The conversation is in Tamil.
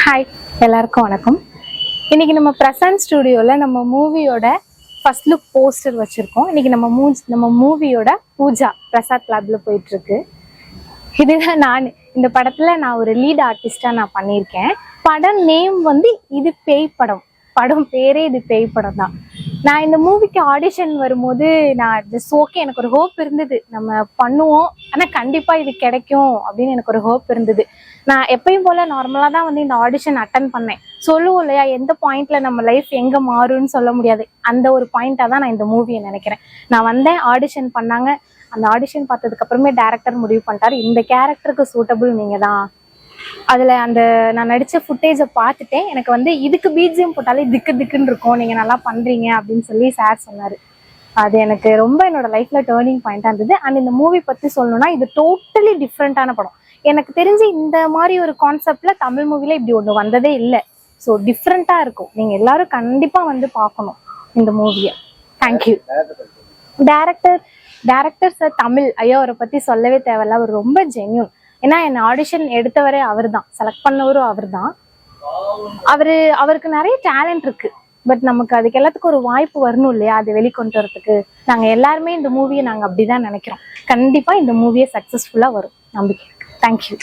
ஹாய், எல்லாருக்கும் வணக்கம். இன்னைக்கு நம்ம பிரசாந்த் ஸ்டுடியோவில் நம்ம மூவியோட ஃபர்ஸ்ட் லுக் போஸ்டர் வச்சுருக்கோம். இன்னைக்கு நம்ம மூவியோட பூஜா பிரசாத் லேப்ல போயிட்டுருக்கு. இதுதான் இந்த படத்தில் நான் ஒரு லீட் ஆர்டிஸ்டாக நான் பண்ணியிருக்கேன். படம் நேம் இது பேய் படம். படம் பேரே இது பேய் படம் தான். நான் இந்த மூவிக்கு ஆடிஷன் வரும்போது நான் ஜஸ்ட் ஓகே, எனக்கு ஒரு ஹோப் இருந்தது, நம்ம பண்ணுவோம், ஆனால் கண்டிப்பாக இது கிடைக்கும் அப்படின்னு எனக்கு ஒரு ஹோப் இருந்தது. நான் எப்பயும் போல நார்மலாக தான் இந்த ஆடிஷன் அட்டன் பண்ணேன். சொல்லுவோம் இல்லையா, எந்த பாயிண்ட்ல நம்ம லைஃப் எங்கே மாறும்னு சொல்ல முடியாது. அந்த ஒரு பாயிண்டாக தான் நான் இந்த மூவியை நினைக்கிறேன். நான் வந்தேன், ஆடிஷன் பண்ணாங்க. அந்த ஆடிஷன் பார்த்ததுக்கு அப்புறமே டேரக்டர் முடிவு பண்ணிட்டாரு, இந்த கேரக்டருக்கு சூட்டபிள் நீங்கள் தான். அதில் நான் நடித்த ஃபுட்டேஜை பார்த்துட்டேன். எனக்கு இதுக்கு பிஜிஎம் போட்டாலே திக்கு திக்குன்னு இருக்கும், நீங்கள் நல்லா பண்ணுறீங்க அப்படின்னு சொல்லி சார் சொன்னார். அது எனக்கு ரொம்ப என்னோட லைஃப்பில் டேர்னிங் பாயிண்டாக இருந்தது. அண்ட் இந்த மூவி பற்றி சொல்லணும்னா இது டோட்டலி டிஃப்ரெண்ட்டான படம். எனக்கு தெரிஞ்சு இந்த மாதிரி ஒரு கான்செப்டில் தமிழ் மூவியில் இப்படி ஒன்று வந்ததே இல்லை. ஸோ டிஃப்ரெண்ட்டாக இருக்கும். நீங்கள் எல்லாரும் கண்டிப்பாக பார்க்கணும் இந்த மூவியை. தேங்க்யூ. டேரக்டர் சார் தமிழ் ஐயா, அவரை பற்றி சொல்லவே தேவையில்ல. அவர் ரொம்ப ஜென்யூன். ஏன்னா என்னை ஆடிஷன் எடுத்தவரே அவர் தான், செலக்ட் பண்ணவரும் அவர் தான். அவருக்கு நிறைய டேலண்ட் இருக்கு. பட் நமக்கு அதுக்கு எல்லாத்துக்கும் ஒரு வாய்ப்பு வரணும் இல்லையா, அது வெளிக்கொண்டு வரதுக்கு. நாங்கள் எல்லாருமே இந்த மூவியை நாங்கள் அப்படிதான் நினைக்கிறோம். கண்டிப்பாக இந்த மூவியை சக்ஸஸ்ஃபுல்லாக வரும், நம்பிக்கை இருக்கு. தேங்க்யூ.